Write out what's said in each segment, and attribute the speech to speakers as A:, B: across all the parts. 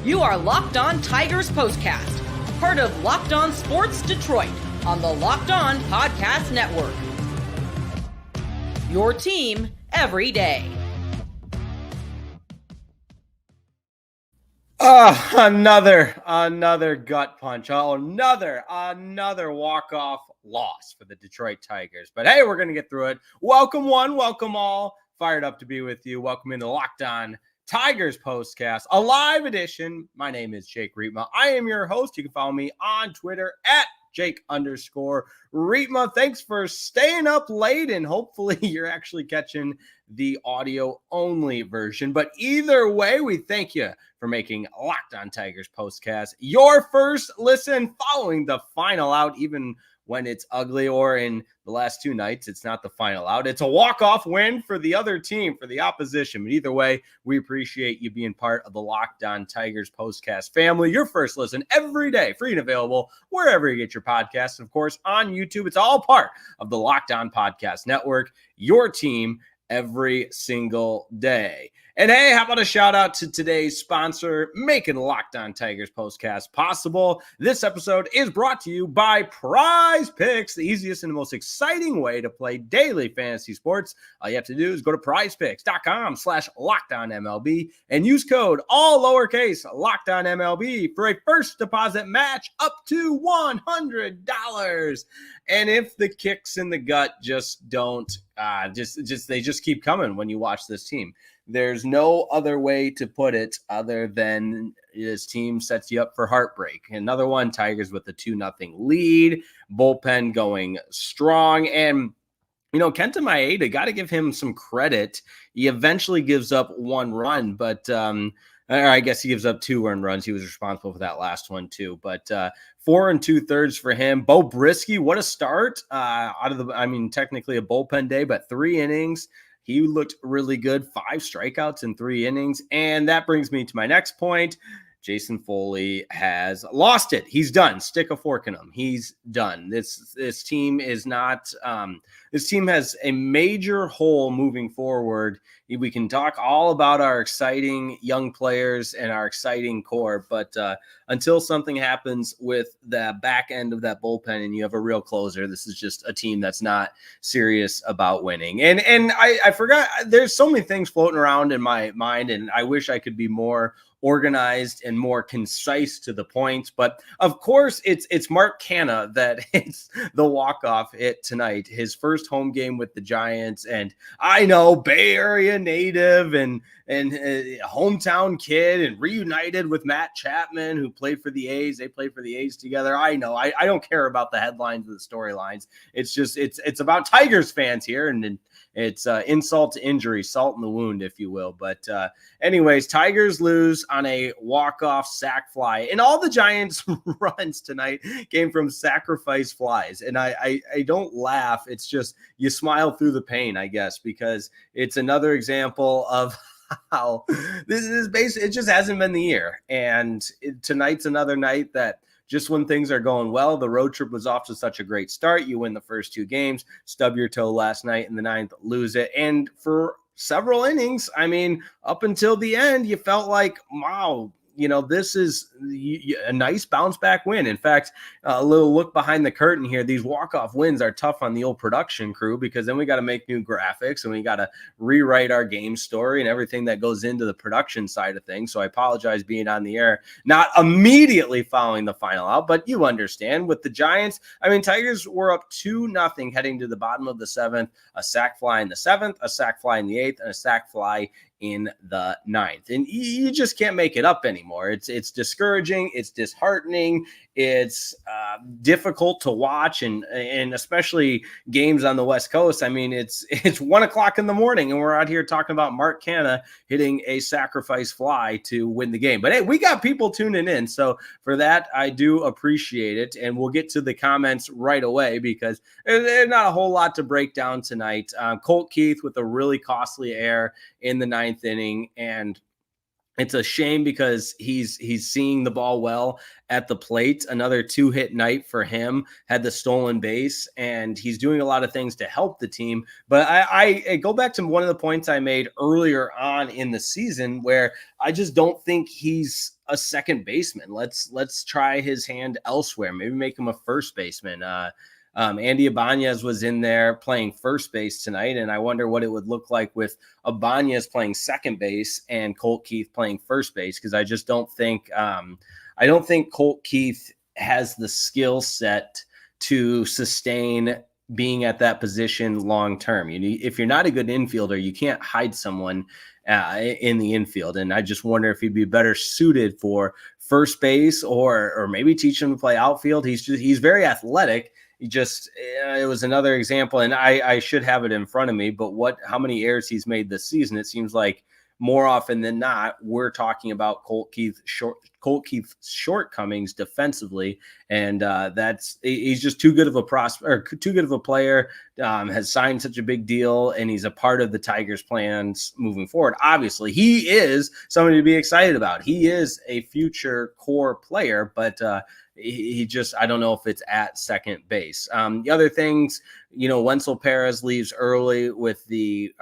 A: You are Locked On Tigers Postcast, part of Locked On Sports Detroit on the Locked On Podcast Network. Your team every day.
B: Another gut punch. Another walk-off loss for the Detroit Tigers. But hey, we're going to get through it. Welcome one, welcome all. Fired up to be with you. Welcome into Locked On Tigers Postcast, a live edition. My name is Jake Rietma. I am your host. You can follow me on Twitter at Jake_Rietma. Thanks for staying up late, and hopefully you're actually catching the audio only version. But either way, we thank you for making Locked On Tigers Postcast your first listen following the final out, even when it's ugly, or in the last two nights, it's not the final out. It's a walk-off win for the other team, for the opposition. But either way, we appreciate you being part of the Locked On Tigers Postcast family. Your first listen every day, free and available wherever you get your podcasts. Of course, on YouTube, it's all part of the Locked On Podcast Network, your team every single day. And hey, how about a shout out to today's sponsor, making Locked On Tigers Postcast possible. This episode is brought to you by Prize Picks, the easiest and the most exciting way to play daily fantasy sports. All you have to do is go to prizepicks.com/LockedOnMLB and use code all lowercase LockedOnMLB for a first deposit match up to $100. And if the kicks in the gut just don't, they just keep coming when you watch this team. There's no other way to put it other than this team sets you up for heartbreak. Another one, Tigers with a 2-0 lead, bullpen going strong. And, you know, Kenta Maeda, got to give him some credit. He eventually gives up one run, but or I guess he gives up 2 earned runs. He was responsible for that last one too. But 4 2/3 for him. Beau Brieske, what a start technically a bullpen day, but 3 innings. He looked really good, 5 strikeouts in 3 innings. And that brings me to my next point. Jason Foley has lost it. He's done. Stick a fork in him. He's done. This team is not this team has a major hole moving forward. We can talk all about our exciting young players and our exciting core, but until something happens with the back end of that bullpen and you have a real closer, this is just a team that's not serious about winning. And I forgot, there's so many things floating around in my mind, and I wish I could be more organized and more concise to the point. But of course, it's Mark Canha that hits the walk-off hit tonight, his first home game with the Giants. And I know, Bay Area native and hometown kid, and reunited with Matt Chapman, who played for the A's. They played for the A's together. I know. I don't care about the headlines of the storylines. It's just it's about Tigers fans here, and it's insult to injury, salt in the wound, if you will. But anyways, Tigers lose on a walk-off sac fly. And all the Giants' runs tonight came from sacrifice flies. And I don't laugh. It's just you smile through the pain, I guess, because it's another example of how this is basically, it just hasn't been the year. And tonight's another night that just when things are going well, the road trip was off to such a great start. You win the first 2 games, stub your toe last night in the 9th, lose it. And for several innings, I mean, up until the end, you felt like, wow, you know, this is a nice bounce back win. In fact, a little look behind the curtain here. These walk-off wins are tough on the old production crew, because then we got to make new graphics and we got to rewrite our game story and everything that goes into the production side of things. So I apologize being on the air, not immediately following the final out, but you understand with the Giants. I mean, Tigers were up 2-0 heading to the bottom of the 7th, a sac fly in the 7th, a sac fly in the 8th, and a sac fly in the 9th. And you just can't make it up anymore. It's discouraging. It's disheartening. It's difficult to watch, and especially games on the West Coast. I mean, it's 1:00 in the morning, and we're out here talking about Mark Canha hitting a sacrifice fly to win the game. But hey, we got people tuning in, so for that, I do appreciate it. And we'll get to the comments right away, because there's not a whole lot to break down tonight. Colt Keith with a really costly error in the 9th inning, and It's a shame because he's seeing the ball well at the plate. Another 2-hit night for him, had the stolen base, and he's doing a lot of things to help the team. But I go back to one of the points I made earlier on in the season where I just don't think he's a second baseman. Let's try his hand elsewhere. Maybe make him a first baseman. Andy Ibanez was in there playing first base tonight, and I wonder what it would look like with Ibanez playing second base and Colt Keith playing first base, because I just don't think Colt Keith has the skill set to sustain being at that position long term. If you're not a good infielder, you can't hide someone in the infield, and I just wonder if he'd be better suited for first base or maybe teach him to play outfield. He's very athletic. It was another example, and I should have it in front of me, but how many errors he's made this season? It seems like more often than not, we're talking about Colt Keith's shortcomings defensively, and he's just too good of a prospect, or too good of a player. Has signed such a big deal, and he's a part of the Tigers' plans moving forward. Obviously, he is somebody to be excited about. He is a future core player, but I don't know if it's at second base. The other things, Wenzel Perez leaves early with the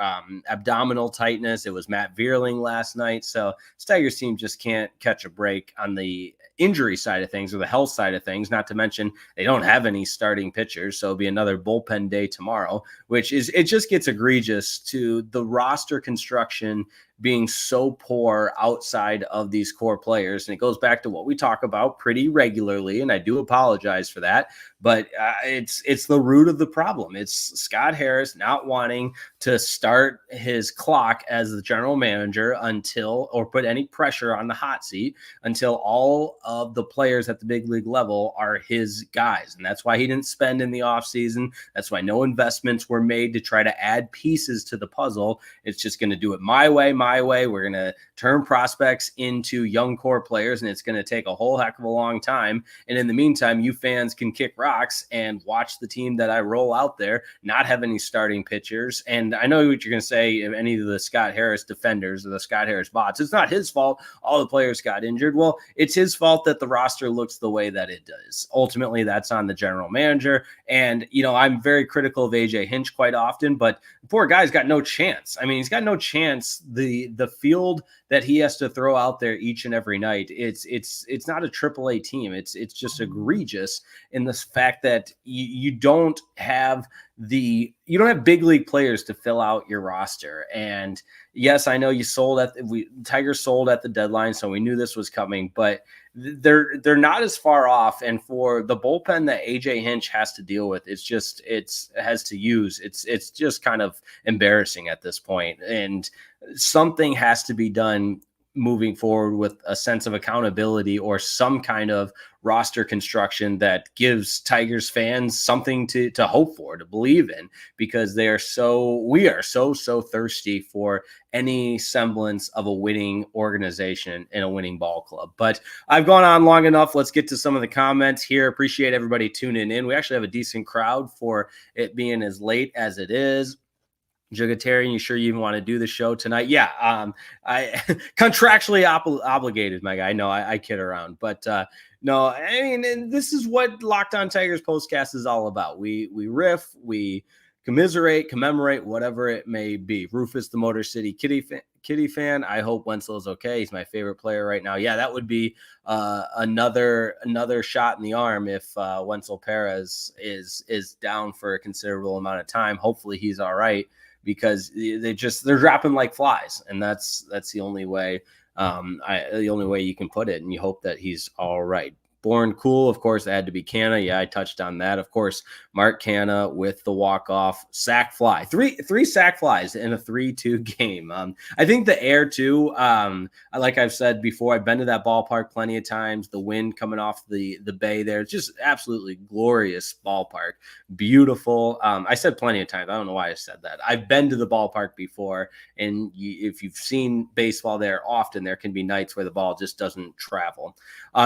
B: abdominal tightness. It was Matt Vierling last night. So this Tigers team just can't catch a break on the injury side of things or the health side of things, not to mention they don't have any starting pitchers. So it'll be another bullpen day tomorrow, it just gets egregious to the roster construction being so poor outside of these core players. And it goes back to what we talk about pretty regularly, and I do apologize for that, but it's the root of the problem. It's Scott Harris not wanting to start his clock as the general manager or put any pressure on the hot seat until all of the players at the big league level are his guys. And that's why he didn't spend in the offseason. That's why no investments were made to try to add pieces to the puzzle. It's just going to do it my way. We're going to turn prospects into young core players, and it's going to take a whole heck of a long time. And in the meantime, you fans can kick rocks and watch the team that I roll out there not have any starting pitchers. And I know what you're going to say, if any of the Scott Harris defenders or the Scott Harris bots, it's not his fault all the players got injured. Well, it's his fault that the roster looks the way that it does. Ultimately, that's on the general manager. And, I'm very critical of AJ Hinch quite often, but the poor guy's got no chance. I mean, he's got no chance. The field that he has to throw out there each and every night, it's not a AAA team. It's just egregious in the fact that you don't have big league players to fill out your roster. And yes, I know Tigers sold at the deadline, so we knew this was coming, but they're not as far off. And for the bullpen that AJ Hinch has to deal with, it's just kind of embarrassing at this point. And something has to be done moving forward with a sense of accountability or some kind of roster construction that gives Tigers fans something to hope for, to believe in, because we are so thirsty for any semblance of a winning organization and a winning ball club. But I've gone on long enough. Let's get to some of the comments here. Appreciate everybody tuning in. We actually have a decent crowd for it being as late as it is. Jugatarian, you sure you even want to do the show tonight? Yeah, I contractually obligated, my guy. No, I kid around, but no, I mean, this is what Locked On Tigers Postcast is all about. We riff, we commiserate, commemorate, whatever it may be. Rufus, the Motor City Kitty fan. I hope Wenzel is okay. He's my favorite player right now. Yeah, that would be another shot in the arm if Wenzel Perez is down for a considerable amount of time. Hopefully he's all right, because they're dropping like flies, and that's the only way you can put it, and you hope that he's all right. Born cool, of course, it had to be Canha. Yeah, I touched on that. Of course, Mark Canha with the walk-off sack fly. Three sack flies in a 3-2 game. I think the air, too, like I've said before, I've been to that ballpark plenty of times. The wind coming off the bay there. It's just absolutely glorious ballpark. Beautiful. I said plenty of times. I don't know why I said that. I've been to the ballpark before, and if you've seen baseball there often, there can be nights where the ball just doesn't travel.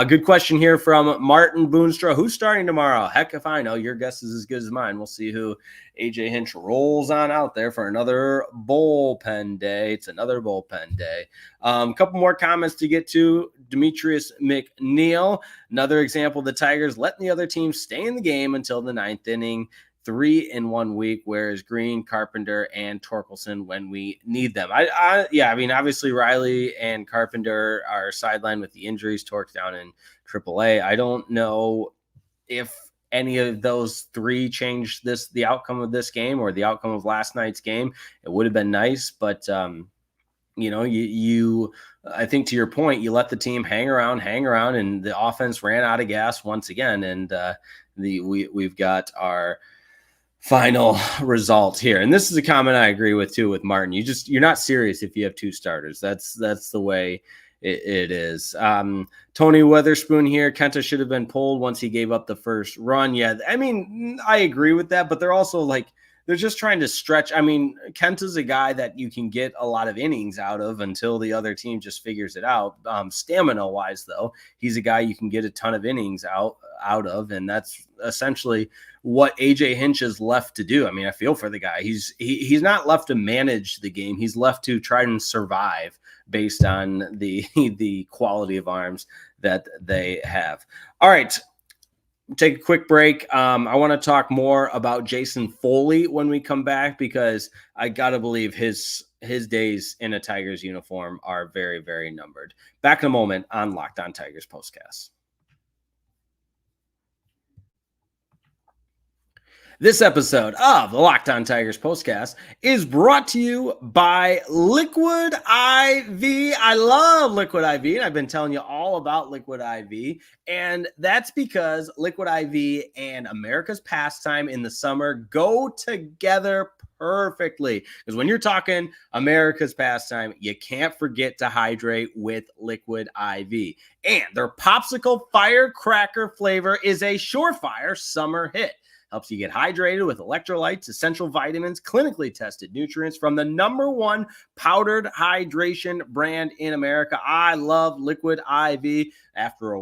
B: Good question here from Martin Boonstra. Who's starting tomorrow? Heck if I know. Your guess is as good as mine. We'll see who AJ Hinch rolls on out there for another bullpen day. It's another bullpen day. A couple more comments to get to. Demetrius McNeil, another example of the Tigers letting the other team stay in the game until the 9th inning. 3 in 1 week, whereas Green, Carpenter, and Torkelson when we need them. I mean, obviously Riley and Carpenter are sidelined with the injuries. Torque's down in AAA. I don't know if any of those three changed the outcome of this game or the outcome of last night's game. It would have been nice, but you I think to your point, you let the team hang around, and the offense ran out of gas once again, and we've got our final result here. And this is a comment I agree with too with Martin. You're not serious if you have two starters. That's the way it is. Tony Weatherspoon here. Kenta should have been pulled once he gave up the first run. Yeah, I mean, I agree with that, but they're also they're just trying to stretch. I mean, Kenta's a guy that you can get a lot of innings out of until the other team just figures it out. Stamina wise though, he's a guy you can get a ton of innings out of, and that's essentially what AJ Hinch is left to do. I mean, I feel for the guy. He's not left to manage the game. He's left to try and survive based on the quality of arms that they have. All right. Take a quick break. I want to talk more about Jason Foley when we come back, because I got to believe his days in a Tigers uniform are very, very numbered. Back in a moment on Locked On Tigers Postcast. This episode of the Locked On Tigers Postcast is brought to you by Liquid IV. I love Liquid IV, and I've been telling you all about Liquid IV, and that's because Liquid IV and America's Pastime in the summer go together perfectly. Because when you're talking America's Pastime, you can't forget to hydrate with Liquid IV. And their popsicle firecracker flavor is a surefire summer hit. Helps you get hydrated with electrolytes, essential vitamins, clinically tested nutrients from the #1 powdered hydration brand in America. I love Liquid IV. After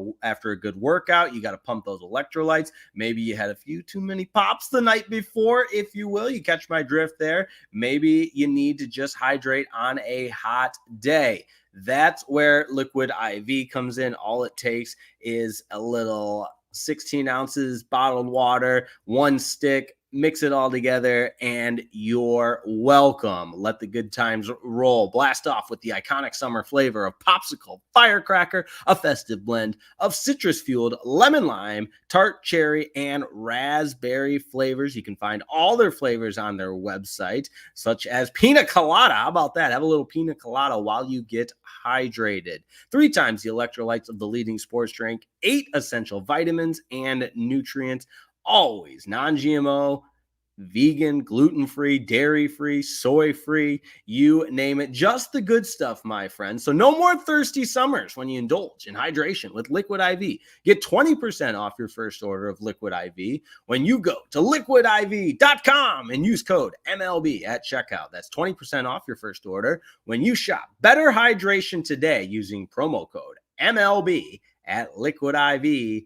B: a good workout, you got to pump those electrolytes. Maybe you had a few too many pops the night before, if you will. You catch my drift there. Maybe you need to just hydrate on a hot day. That's where Liquid IV comes in. All it takes is a little 16 ounces bottled water, 1 stick, mix it all together, and you're welcome. Let the good times roll. Blast off with the iconic summer flavor of popsicle firecracker, a festive blend of citrus-fueled lemon lime, tart cherry, and raspberry flavors. You can find all their flavors on their website, such as pina colada. How about that? Have a little pina colada while you get hydrated. 3 times the electrolytes of the leading sports drink, 8 essential vitamins and nutrients, always non-GMO, vegan, gluten-free, dairy-free, soy-free, you name it. Just the good stuff, my friends. So no more thirsty summers when you indulge in hydration with Liquid IV. Get 20% off your first order of Liquid IV when you go to liquidiv.com and use code MLB at checkout. That's 20% off your first order when you shop Better Hydration today using promo code MLB at liquidiv.com.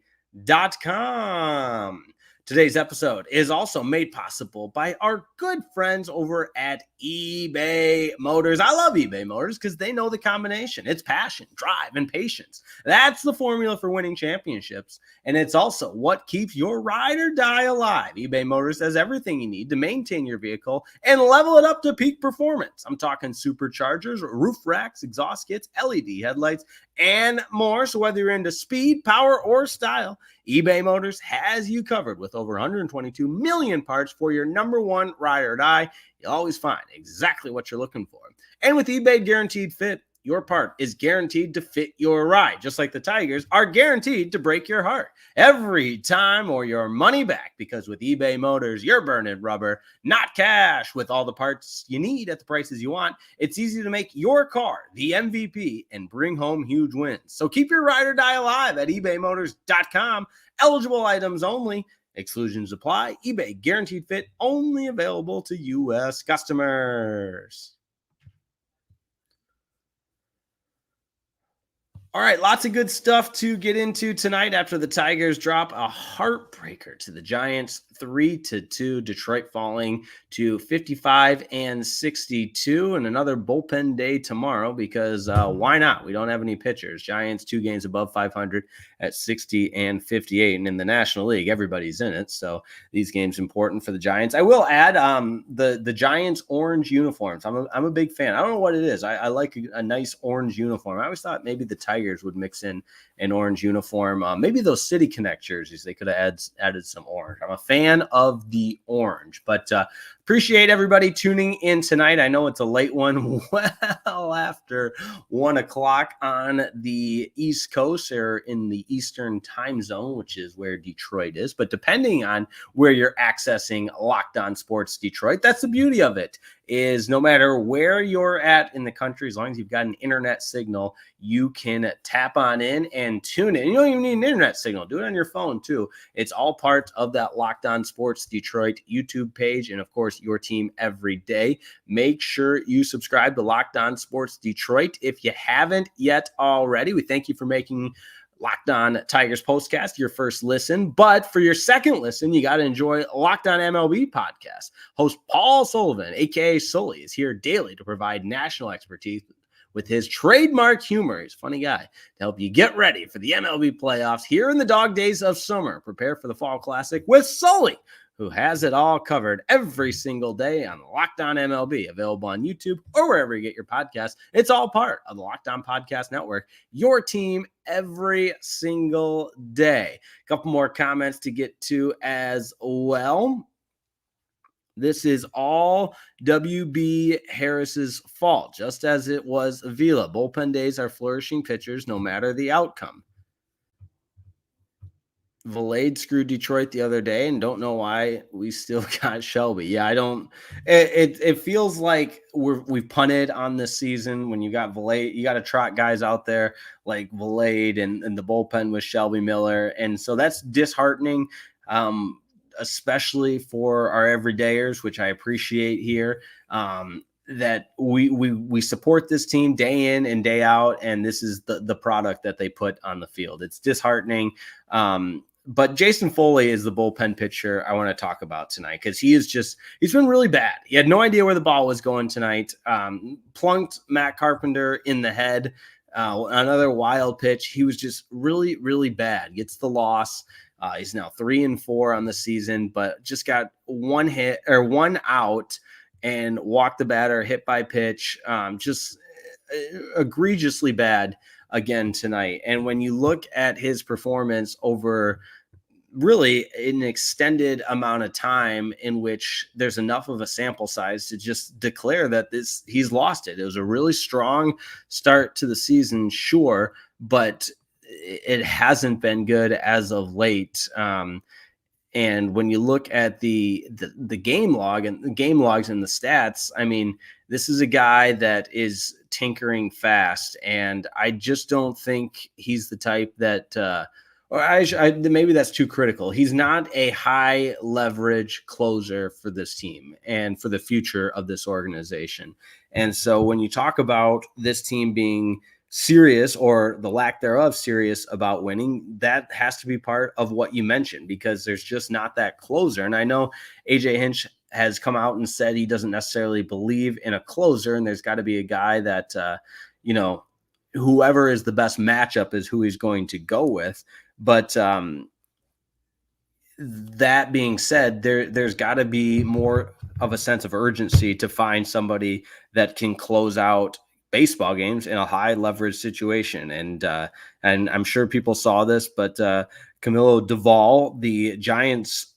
B: Today's episode is also made possible by our good friends over at eBay Motors. I love eBay Motors because they know the combination. It's passion, drive, and patience. That's the formula for winning championships, and it's also what keeps your ride or die alive. eBay Motors has everything you need to maintain your vehicle and level it up to peak performance. I'm talking superchargers, roof racks, exhaust kits, LED headlights, and more. So whether you're into speed, power, or style, eBay Motors has you covered with over 122 million parts for your #1 ride or die. You'll always find exactly what you're looking for. And with eBay Guaranteed Fit, your part is guaranteed to fit your ride, just like the Tigers are guaranteed to break your heart every time or your money back. Because with eBay Motors, you're burning rubber, not cash. With all the parts you need at the prices you want, it's easy to make your car the MVP and bring home huge wins. So keep your ride or die alive at ebaymotors.com. Eligible items only. Exclusions apply. eBay Guaranteed Fit only available to U.S. customers. All right, lots of good stuff to get into tonight after the Tigers drop a heartbreaker to the Giants 3-2. Detroit falling to 55 and 62, and another bullpen day tomorrow because why not? We don't have any pitchers. Giants 2 games above 500 at 60 and 58, and in the National League, everybody's in it. So these games important for the Giants. I will add the Giants orange uniforms. I'm a big fan. I don't know what it is. I like a nice orange uniform. I always thought maybe the Tigers would mix in an orange uniform. Maybe those City Connect jerseys, they could have added some orange. I'm a fan of the orange, but appreciate everybody tuning in tonight. I know it's a late one, well after 1 o'clock on the East Coast or in the Eastern time zone, which is where Detroit is. But depending on where you're accessing Locked On Sports Detroit, that's the beauty of it, is no matter where you're at in the country, as long as you've got an internet signal, you can tap on in and tune in. You don't even need an internet signal. Do it on your phone too. It's all part of that Locked On Sports Detroit YouTube page. And of course, your team every day. Make sure you subscribe to Locked On Sports Detroit if you haven't yet already. We thank you for making Locked On Tigers Postcast your first listen, but for your second listen, you got to enjoy Locked On MLB podcast. Host Paul Sullivan, aka Sully, is here daily to provide national expertise with his trademark humor. He's a funny guy to help you get ready for the MLB playoffs here in the dog days of summer. Prepare for the Fall Classic with Sully, who has it all covered every single day on Locked On MLB, available on YouTube or wherever you get your podcasts. It's all part of the Locked On Podcast Network, your team every single day. A couple more comments to get to as well. This is all WB Harris's fault, just as it was Avila. Bullpen days are flourishing pitchers no matter the outcome. Vilade screwed Detroit the other day and don't know why we still got Shelby. Yeah, I don't. It feels like we've punted on this season. When you got Vilade, you got to trot guys out there like Vilade and the bullpen with Shelby Miller, and so that's disheartening, especially for our everydayers, which I appreciate here. That we support this team day in and day out, and this is the product that they put on the field. It's disheartening. But Jason Foley is the bullpen pitcher I want to talk about tonight because he's been really bad. He had no idea where the ball was going tonight. Plunked Matt Carpenter in the head. Another wild pitch. He was just really, really bad. Gets the loss. He's now 3-4 on the season, but just got one hit or one out and walked the batter, hit by pitch. Just egregiously bad again tonight. And when you look at his performance over really an extended amount of time in which there's enough of a sample size to just declare that he's lost it. It was a really strong start to the season, sure, but it hasn't been good as of late. And when you look at the game log and the game logs and the stats, I mean, this is a guy that is tinkering fast, and I just don't think he's the type that, maybe that's too critical. He's not a high leverage closer for this team and for the future of this organization. And so when you talk about this team being serious, or the lack thereof serious, about winning, that has to be part of what you mentioned, because there's just not that closer. And I know AJ Hinch has come out and said he doesn't necessarily believe in a closer, and there's got to be a guy that, whoever is the best matchup is who he's going to go with. But that being said, there's got to be more of a sense of urgency to find somebody that can close out baseball games in a high leverage situation. And I'm sure people saw this, but Camilo Duvall, the Giants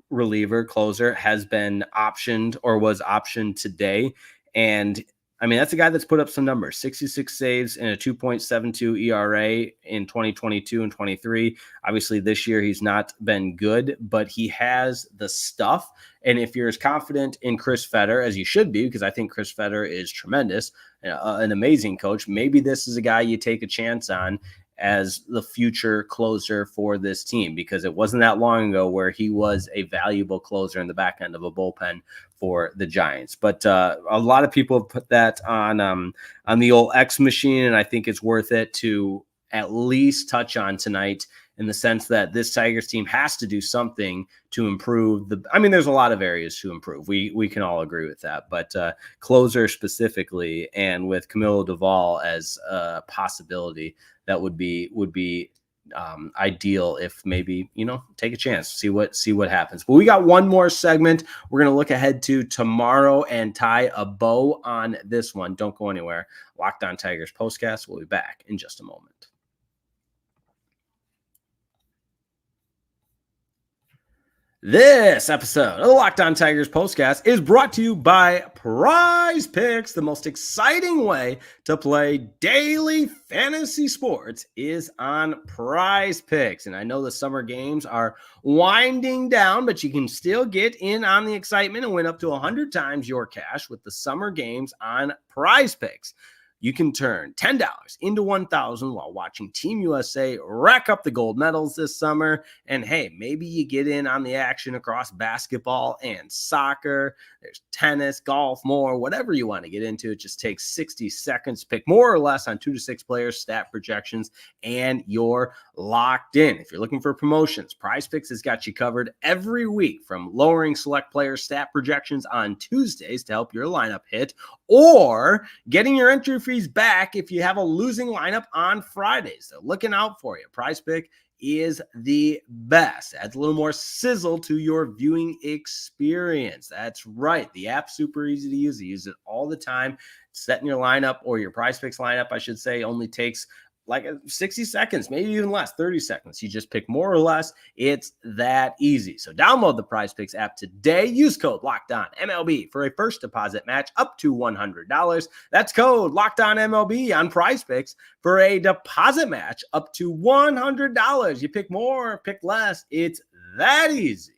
B: reliever closer, has been optioned or was optioned today. And I mean, that's a guy that's put up some numbers, 66 saves and a 2.72 ERA in 2022 and 23. Obviously this year he's not been good, but he has the stuff. And if you're as confident in Chris Fetter as you should be, because I think Chris Fetter is tremendous, an amazing coach, maybe this is a guy you take a chance on as the future closer for this team, because it wasn't that long ago where he was a valuable closer in the back end of a bullpen for the Giants. But a lot of people have put that on the old X machine, and I think it's worth it to at least touch on tonight, in the sense that this Tigers team has to do something to improve there's a lot of areas to improve. We can all agree with that, but closer specifically, and with Camilo Doval as a possibility, that would be ideal. If maybe, take a chance, see what happens. But we got one more segment we're going to look ahead to tomorrow and tie a bow on this one. Don't go anywhere. Locked On Tigers Postcast. We'll be back in just a moment. This episode of the Locked On Tigers Postcast is brought to you by Prize Picks. The most exciting way to play daily fantasy sports is on Prize Picks. And I know the summer games are winding down, but you can still get in on the excitement and win up to 100 times your cash with the summer games on Prize Picks. You can turn $10 into $1,000 while watching Team USA rack up the gold medals this summer. And hey, maybe you get in on the action across basketball and soccer. There's tennis, golf, more, whatever you want to get into. It just takes 60 seconds. Pick more or less on 2 to 6 players, stat projections, and you're locked in. If you're looking for promotions, Prize Picks has got you covered every week, from lowering select players' stat projections on Tuesdays to help your lineup hit, or getting your entry fees back if you have a losing lineup on Fridays. So looking out for you. Prize Pick is the best. Adds a little more sizzle to your viewing experience. That's right. The app's super easy to use. You use it all the time. Setting your lineup, or your Prize Picks lineup, I should say, only takes like 60 seconds, maybe even less, 30 seconds. You just pick more or less. It's that easy. So download the Prize Picks app today. Use code LOCKEDONMLB for a first deposit match up to $100. That's code LOCKEDONMLB on Prize Picks for a deposit match up to $100. You pick more, pick less. It's that easy.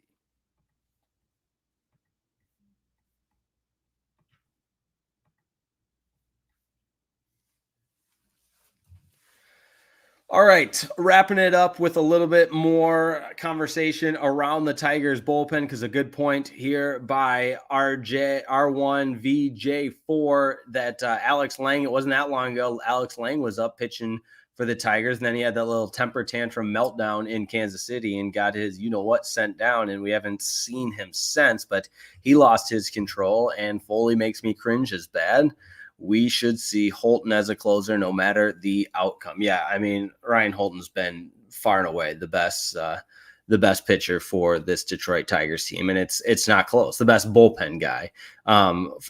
B: All right, wrapping it up with a little bit more conversation around the Tigers bullpen, because a good point here by R1VJ4 that Alex Lang, it wasn't that long ago, Alex Lang was up pitching for the Tigers, and then he had that little temper tantrum meltdown in Kansas City and got his you-know-what sent down, and we haven't seen him since, but he lost his control, and Foley makes me cringe as bad. We should see Holton as a closer no matter the outcome. Yeah, I mean, Ryan Holton's been far and away the best pitcher for this Detroit Tigers team, and it's not close. The best bullpen guy,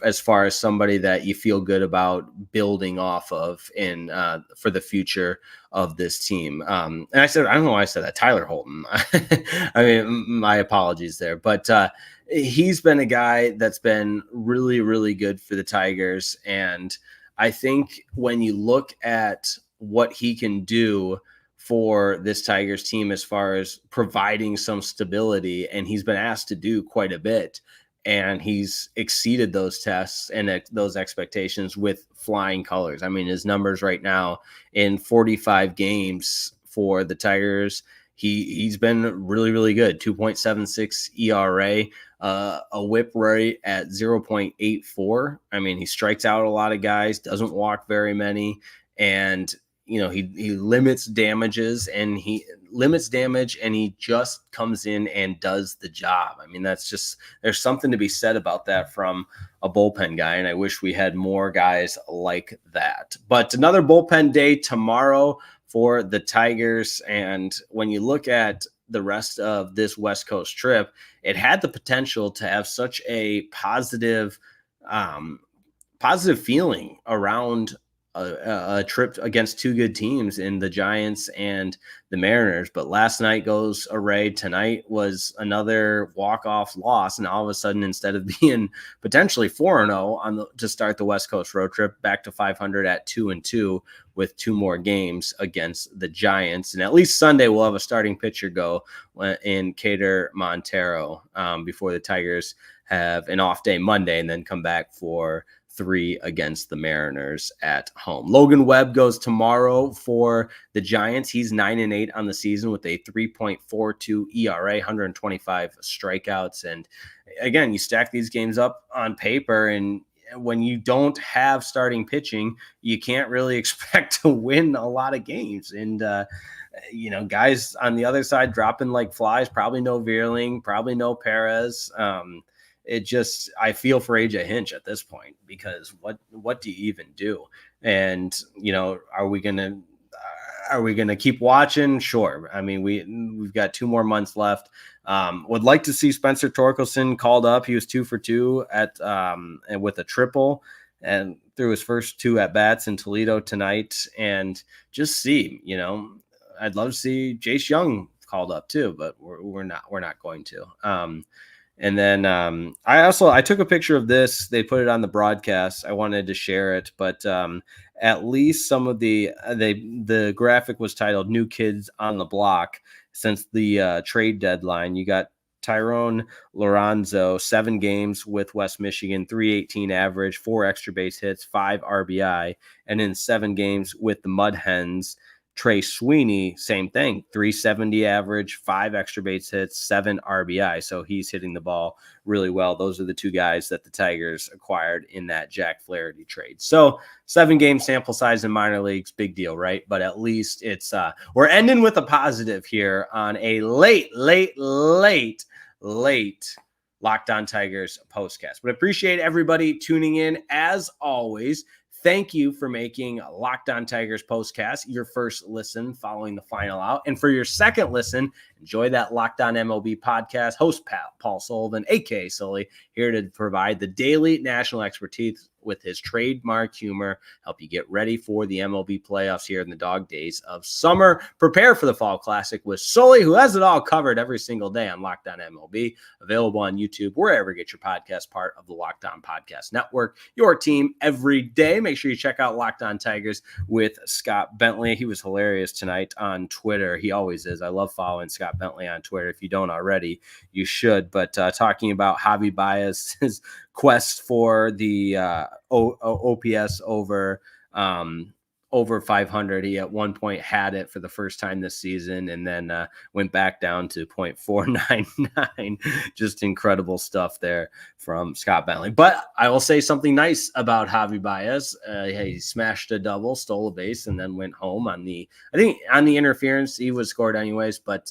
B: as far as somebody that you feel good about building off of in for the future of this team. And I don't know why I said that. Tyler Holton. I mean, my apologies there, but he's been a guy that's been really, really good for the Tigers. And I think when you look at what he can do for this Tigers team as far as providing some stability, and he's been asked to do quite a bit, and he's exceeded those tests and those expectations with flying colors. I mean, his numbers right now in 45 games for the Tigers, he's been really, really good. 2.76 ERA, a whip rate at 0.84. I mean, he strikes out a lot of guys, doesn't walk very many, and he limits damages, and he just comes in and does the job. I mean, there's something to be said about that from a bullpen guy, and I wish we had more guys like that. But another bullpen day tomorrow for the Tigers, and when you look at the rest of this West Coast trip, it had the potential to have such a positive feeling around a trip against two good teams in the Giants and the Mariners. But last night goes array. Tonight was another walk-off loss, and all of a sudden, instead of being potentially 4-0 to start the West Coast road trip, back to 500 at 2-2 with 2 more games against the Giants. And at least Sunday we'll have a starting pitcher go in Cater Montero before the Tigers have an off day Monday and then come back for 3 against the Mariners at home. Logan Webb goes tomorrow for the Giants. He's 9-8 on the season with a 3.42 ERA, 125 strikeouts. And again, you stack these games up on paper, and when you don't have starting pitching, you can't really expect to win a lot of games. And, guys on the other side dropping like flies, probably no Veerling, probably no Perez. I feel for AJ Hinch at this point, because what do you even do? And, are we going to keep watching? Sure. I mean, we've got 2 more months left. Would like to see Spencer Torkelson called up. He was 2 for 2 and with a triple, and threw his first 2 at bats in Toledo tonight. And just see, I'd love to see Jace Young called up too, but we're not going to. And then I took a picture of this. They put it on the broadcast. I wanted to share it, but at least some of the graphic was titled "New Kids on the Block" since the trade deadline. You got Tyrone Lorenzo, 7 games with West Michigan, 318 average, 4 extra base hits, 5 RBI, and in 7 games with the Mud Hens, Trey Sweeney, same thing, 370 average, 5 extra base hits, 7 RBI. So he's hitting the ball really well. Those are the 2 guys that the Tigers acquired in that Jack Flaherty trade. So 7-game sample size in minor leagues, big deal, right? But at least it's we're ending with a positive here on a late Locked On Tigers postcast. But appreciate everybody tuning in as always. Thank you for making Locked On Tigers postcast your first listen following the final out. And for your second listen, enjoy that Locked On MLB podcast. Host Paul Sullivan, a.k.a. Sully, here to provide the daily national expertise with his trademark humor, help you get ready for the MLB playoffs here in the dog days of summer. Prepare for the Fall Classic with Sully, who has it all covered every single day on Locked On MLB, available on YouTube, wherever you get your podcast, part of the Locked On Podcast Network. Your team every day. Make sure you check out Locked On Tigers with Scott Bentley. He was hilarious tonight on Twitter. He always is. I love following Scott Bentley on Twitter. If you don't already, you should. But talking about Javier Baez's quest for the OPS over 500. He at one point had it for the first time this season, and then went back down to 0.499. Just incredible stuff there from Scott Bentley. But I will say something nice about Javier Baez. He smashed a double, stole a base, and then went home on the interference. He was scored anyways, but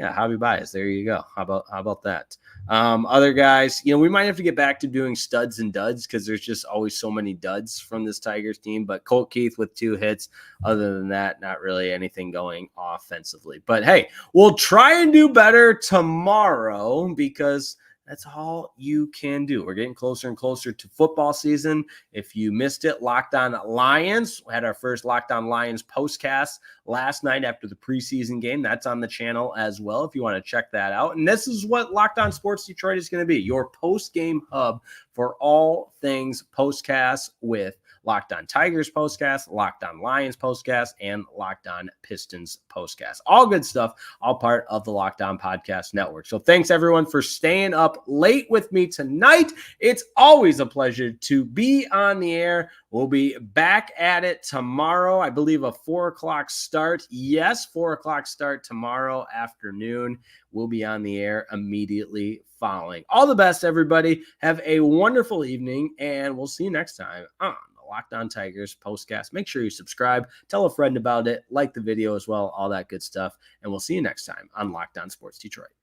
B: Javier Baez, there you go. How about that? Other guys, we might have to get back to doing studs and duds, because there's just always so many duds from this Tigers team. But Colt Keith with 2 hits. Other than that, not really anything going offensively. But hey, we'll try and do better tomorrow, because that's all you can do. We're getting closer and closer to football season. If you missed it, Locked On Lions. We had our first Locked On Lions postcast last night after the preseason game. That's on the channel as well if you want to check that out. And this is what Locked On Sports Detroit is going to be, your post-game hub for all things postcast, with Locked On Tigers postcast, Locked On Lions postcast, and Locked On Pistons postcast. All good stuff, all part of the Locked On Podcast Network. So thanks everyone for staying up late with me tonight. It's always a pleasure to be on the air. We'll be back at it tomorrow. I believe a 4:00 start. Yes, 4:00 start tomorrow afternoon. We'll be on the air immediately following. All the best, everybody. Have a wonderful evening, and we'll see you next time on Locked On Tigers postcast. Make sure you subscribe, tell a friend about it, like the video as well, all that good stuff. And we'll see you next time on Locked On Sports Detroit.